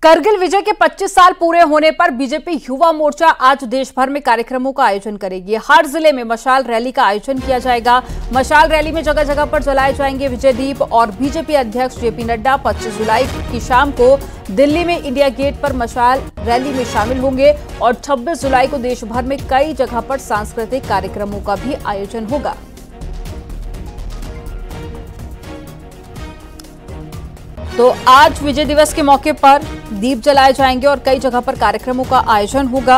करगिल विजय के 25 साल पूरे होने पर बीजेपी युवा मोर्चा आज देश भर में कार्यक्रमों का आयोजन करेगी। हर जिले में मशाल रैली का आयोजन किया जाएगा। मशाल रैली में जगह जगह पर जलाए जाएंगे विजय दीप और बीजेपी अध्यक्ष जेपी नड्डा 25 जुलाई की शाम को दिल्ली में इंडिया गेट पर मशाल रैली में शामिल होंगे और 26 जुलाई को देश भर में कई जगह पर सांस्कृतिक कार्यक्रमों का भी आयोजन होगा। तो आज विजय दिवस के मौके पर दीप जलाए जाएंगे और कई जगह पर कार्यक्रमों का आयोजन होगा।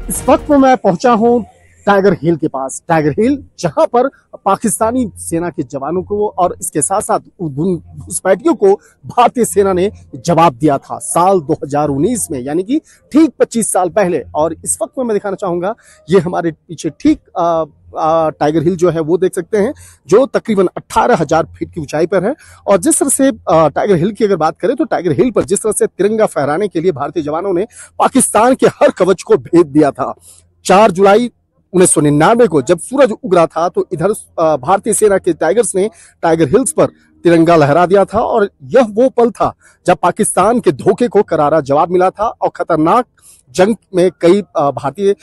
इस वक्त मैं पहुंचा हूं टाइगर हिल के पास। टाइगर हिल जहां पर पाकिस्तानी सेना के जवानों को और इसके साथ साथ घुसपैठियों को भारतीय सेना ने जवाब दिया था साल 2019 में, यानी कि ठीक 25 साल पहले। और इस वक्त मैं दिखाना चाहूंगा, ये हमारे पीछे ठीक टाइगर हिल जो है वो देख सकते हैं, जो तकरीबन 18,000 फीट की ऊंचाई पर है। और जिस तरह से टाइगर हिल की अगर बात करें तो टाइगर हिल पर जिस तरह से तिरंगा फहराने के लिए भारतीय जवानों ने पाकिस्तान के हर कवच को भेद दिया था। 4 जुलाई 1999 को जब सूरज उगरा था तो इधर भारतीय सेना के टाइगर्स ने टाइगर हिल्स पर तिरंगा लहरा दिया था। और यह वो पल था जब पाकिस्तान के धोखे को करारा जवाब मिला था और खतरनाक जंग में कई भारतीय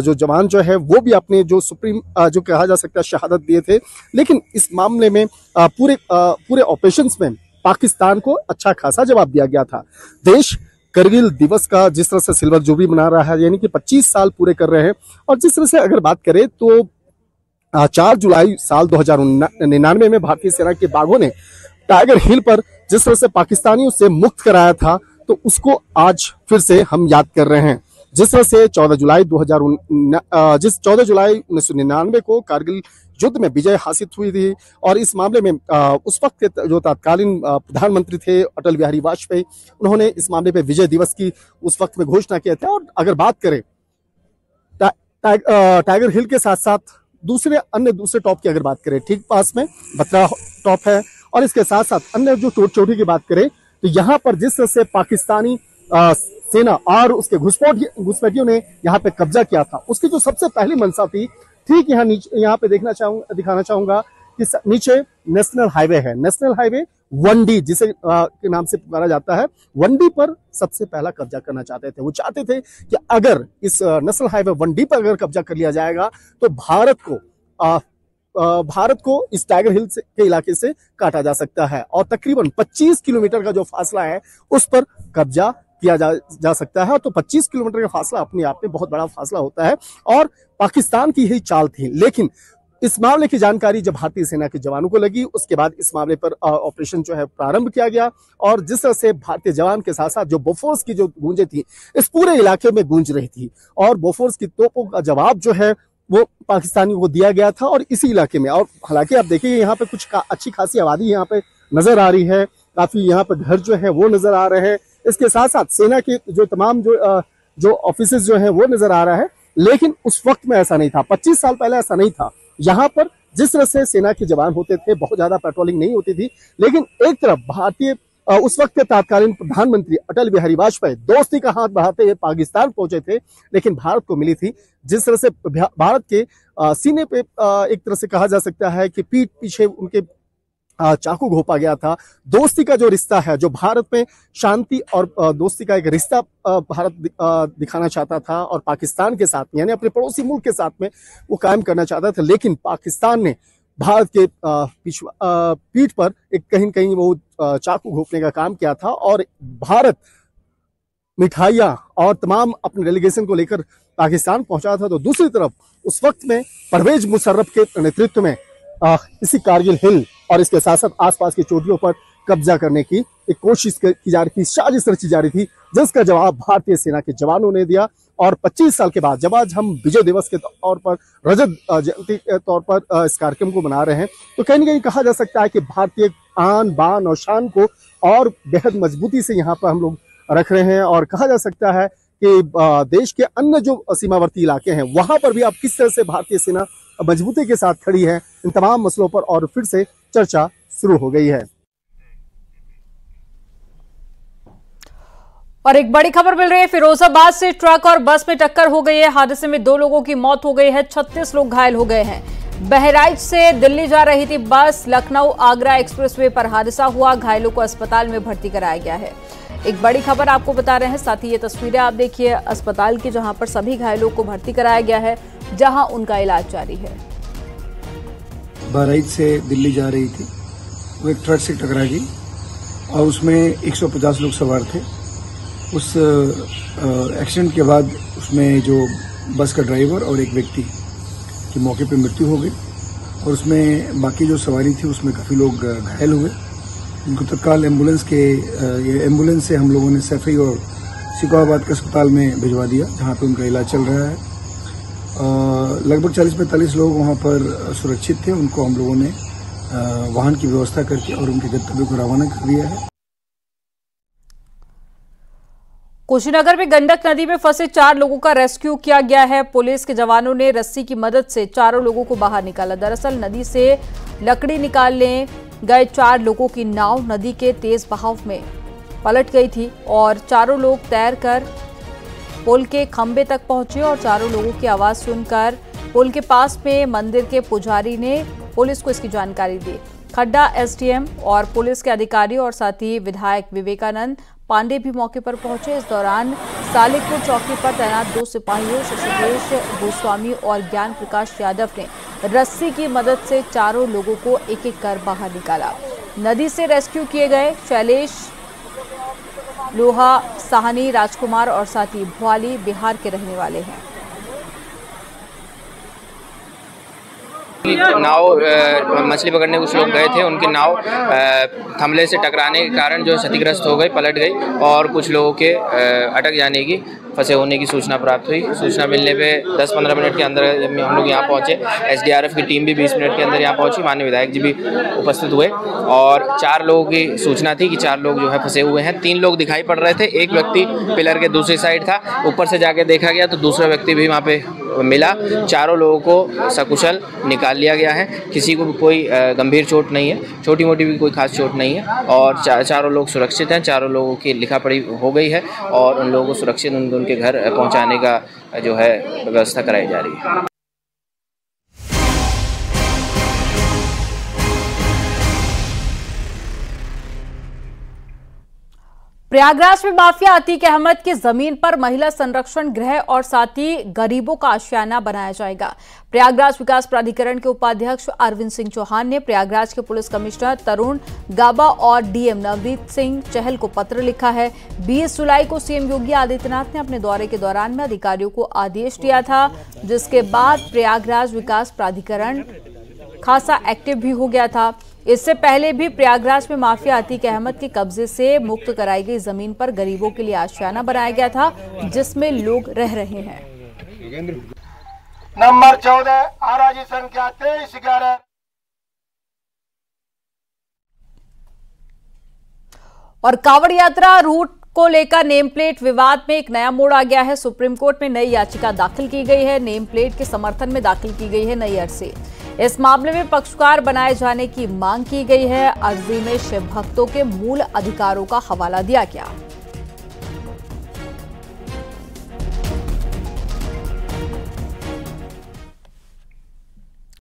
जो जवान जो है वो भी अपने जो सुप्रीम जो कहा जा सकता है शहादत दिए थे। लेकिन इस मामले में पूरे ऑपरेशंस में पाकिस्तान को अच्छा खासा जवाब दिया गया था। देश करगिल दिवस का जिस तरह से सिल्वर जुबली मना रहा है, यानी कि 25 साल पूरे कर रहे हैं। और जिस तरह से अगर बात करें तो 4 जुलाई साल 2099 में भारतीय सेना के बाघों ने टाइगर हिल पर जिस तरह से पाकिस्तानियों से मुक्त कराया था, तो उसको आज फिर से हम याद कर रहे हैं। जिस तरह से 14 जुलाई 1999 को कारगिल युद्ध में विजय हासिल हुई थी। और इस मामले में उस वक्त के जो तत्कालीन प्रधानमंत्री थे अटल बिहारी वाजपेयी, उन्होंने इस मामले पे विजय दिवस की उस वक्त में घोषणा किया था। और अगर बात करें टाइगर हिल के साथ साथ दूसरे टॉप की अगर बात करें, ठीक पास में बत्रा टॉप है। और इसके साथ साथ अन्य जो चोटी की बात करें तो यहाँ पर जिस तरह से पाकिस्तानी सेना और उसके घुसपैठियों ने यहाँ पे कब्जा किया था, उसकी जो सबसे पहली मंशा थी, ठीक यहाँ पे दिखाना चाहूंगा कि नीचे नेशनल हाईवे है। नेशनल हाईवे 1D जिसे के नाम से पुकारा जाता है, 1D पर सबसे पहला कब्जा करना चाहते थे। वो चाहते थे कि अगर इस नेशनल हाईवे 1D पर अगर कब्जा कर लिया जाएगा तो भारत को इस टाइगर हिल के इलाके से काटा जा सकता है। और तकरीबन 25 किलोमीटर का जो फासला है उस पर कब्जा किया जा सकता है। तो 25 किलोमीटर का फासला अपने आप में बहुत बड़ा फासला होता है और पाकिस्तान की यही चाल थी। लेकिन इस मामले की जानकारी जब भारतीय सेना के जवानों को लगी, उसके बाद इस मामले पर ऑपरेशन जो है प्रारंभ किया गया। और जिस तरह से भारतीय जवान के साथ साथ जो बोफोर्स की जो गूंजें थी इस पूरे इलाके में गूंज रही थी, और बोफोर्स की तोपों का जवाब जो है वो पाकिस्तानियों को दिया गया था। और इसी इलाके में, और हालांकि आप देखिए यहाँ पे कुछ अच्छी खासी आबादी यहाँ पे नजर आ रही है, काफी यहाँ पे घर जो है वो नजर आ रहे हैं। इसके साथ साथ सेना के जो तमाम जो ऑफिसेज जो है वो नजर आ रहा है। लेकिन उस वक्त में ऐसा नहीं था, 25 साल पहले ऐसा नहीं था। यहाँ पर जिस तरह से सेना के जवान होते थे, बहुत ज्यादा पेट्रोलिंग नहीं होती थी। लेकिन एक तरफ उस वक्त के तत्कालीन प्रधानमंत्री अटल बिहारी वाजपेयी दोस्ती का हाथ बढ़ाते हुए पाकिस्तान पहुंचे थे, लेकिन भारत को मिली थी जिस तरह से भारत के सीने पे एक तरह से कहा जा सकता है कि पीठ पीछे उनके चाकू घोंपा गया था। दोस्ती का जो रिश्ता है, जो भारत में शांति और दोस्ती का एक रिश्ता भारत दिखाना चाहता था और पाकिस्तान के साथ में, यानी अपने पड़ोसी मुल्क के साथ में वो कायम करना चाहता था। लेकिन पाकिस्तान ने भारत के पीठ पर एक कहीं न कहीं वो चाकू घोंपने का काम किया था। और भारत मिठाइयाँ और तमाम अपने डेलीगेशन को लेकर पाकिस्तान पहुंचा था। तो दूसरी तरफ उस वक्त में परवेज मुशर्रफ के नेतृत्व में इसी कारगिल हिल और इसके साथ साथ आसपास की चोटियों पर कब्जा करने की एक कोशिश की जा रही थी, साजिश रची जा रही थी, जिसका जवाब भारतीय सेना के जवानों ने दिया। और 25 साल के बाद जब आज हम विजय दिवस के तौर पर, रजत जयंती के तौर पर इस कार्यक्रम को मना रहे हैं, तो कहीं न कहीं कहा जा सकता है कि भारतीय आन बान और शान को और बेहद मजबूती से यहाँ पर हम लोग रख रहे हैं। और कहा जा सकता है कि देश के अन्य जो सीमावर्ती इलाके हैं वहां पर भी अब किस तरह से भारतीय सेना मजबूती के साथ खड़ी है, इन तमाम मसलों पर और फिर से चर्चा शुरू हो गई है। और एक बड़ी खबर मिल रही है, फिरोजाबाद से ट्रक और बस में टक्कर हो गई है। हादसे में 2 लोगों की मौत हो गई है, 36 लोग घायल हो गए हैं। बहराइच से दिल्ली जा रही थी बस, लखनऊ आगरा एक्सप्रेसवे पर हादसा हुआ, घायलों को अस्पताल में भर्ती कराया गया है। एक बड़ी खबर आपको बता रहे हैं, साथ ही ये तस्वीरें आप देखिए अस्पताल की, जहां पर सभी घायलों को भर्ती कराया गया है, जहां उनका इलाज जारी है। बहराइच से दिल्ली जा रही थी, वो एक ट्रक से टकरा गई और उसमें 150 लोग सवार थे। उस एक्सीडेंट के बाद उसमें जो बस का ड्राइवर और एक व्यक्ति की मौके पर मृत्यु हो गई और उसमें बाकी जो सवारी थी उसमें काफ़ी लोग घायल हुए। उनको तत्काल एम्बुलेंस से हम लोगों ने सैफई और सिकोहाबाद के अस्पताल में भिजवा दिया, जहां पे उनका इलाज चल रहा है। लगभग 40-45 लोग वहां पर सुरक्षित थे, उनको हम लोगों ने वाहन की व्यवस्था करके और उनके गंतव्य को रवाना कर दिया है। कुशीनगर में गंडक नदी में फंसे 4 लोगों का रेस्क्यू किया गया है। पुलिस के जवानों ने रस्सी की मदद से चारों लोगों को बाहर निकाला। दरअसल नदी से लकड़ी निकालने गए 4 लोगों की नाव नदी के तेज बहाव में पलट गई थी और चारों लोग तैरकर पुल के खंभे तक पहुंचे और चारों लोगों की आवाज सुनकर पुल के पास में मंदिर के पुजारी ने पुलिस को इसकी जानकारी दी। खड्डा एसडीएम और पुलिस के अधिकारी और साथ ही विधायक विवेकानंद पांडे भी मौके पर पहुंचे। इस दौरान सालिकपुर चौकी पर तैनात 2 सिपाहियों शशिकेश गोस्वामी और ज्ञान प्रकाश यादव ने रस्सी की मदद से चारों लोगों को एक एक कर बाहर निकाला। नदी से रेस्क्यू किए गए शैलेश, लोहा, साहनी, राजकुमार और साथ ही भुआली बिहार के रहने वाले हैं। नाव मछली पकड़ने कुछ लोग गए थे, उनकी नाव थमले से टकराने के कारण जो क्षतिग्रस्त हो गई, पलट गई और कुछ लोगों के अटक जाने की, फंसे होने की सूचना प्राप्त हुई। सूचना मिलने पे 10-15 मिनट के अंदर हम लोग यहाँ पहुँचे। एसडीआरएफ की टीम भी 20 मिनट के अंदर यहाँ पहुँची। माननीय विधायक जी भी उपस्थित हुए और 4 लोगों की सूचना थी कि 4 लोग जो है फंसे हुए हैं। 3 लोग दिखाई पड़ रहे थे, एक व्यक्ति पिलर के दूसरी साइड था। ऊपर से जाके देखा गया तो दूसरा व्यक्ति भी वहाँ पे मिला। चारों लोगों को सकुशल निकाल लिया गया है। किसी को भी कोई गंभीर चोट नहीं है, छोटी मोटी भी कोई खास चोट नहीं है और चारों लोग सुरक्षित हैं। चारों लोगों की लिखा पढ़ी हो गई है और उन लोगों को सुरक्षित उनके घर पहुंचाने का जो है व्यवस्था कराई जा रही है। प्रयागराज में माफिया अतीक अहमद की जमीन पर महिला संरक्षण गृह और साथ ही गरीबों का आशियाना बनाया जाएगा। प्रयागराज विकास प्राधिकरण के उपाध्यक्ष अरविंद सिंह चौहान ने प्रयागराज के पुलिस कमिश्नर तरुण गाबा और डीएम नवनीत सिंह चहल को पत्र लिखा है। 20 जुलाई को सीएम योगी आदित्यनाथ ने अपने दौरे के दौरान में अधिकारियों को आदेश दिया था, जिसके बाद प्रयागराज विकास प्राधिकरण खासा एक्टिव भी हो गया था। इससे पहले भी प्रयागराज में माफिया अतीक अहमद के कब्जे से मुक्त कराई गई जमीन पर गरीबों के लिए आशियाना बनाया गया था, जिसमें लोग रह रहे हैं। नंबर 14 आरजी संख्या 2311। और कांवड़ यात्रा रूट को लेकर नेम प्लेट विवाद में एक नया मोड़ आ गया है। सुप्रीम कोर्ट में नई याचिका दाखिल की गई है। नेम प्लेट के समर्थन में दाखिल की गई है नई अर्जी। इस मामले में पक्षकार बनाए जाने की मांग की गई है। अर्जी में शिव भक्तों के मूल अधिकारों का हवाला दिया गया।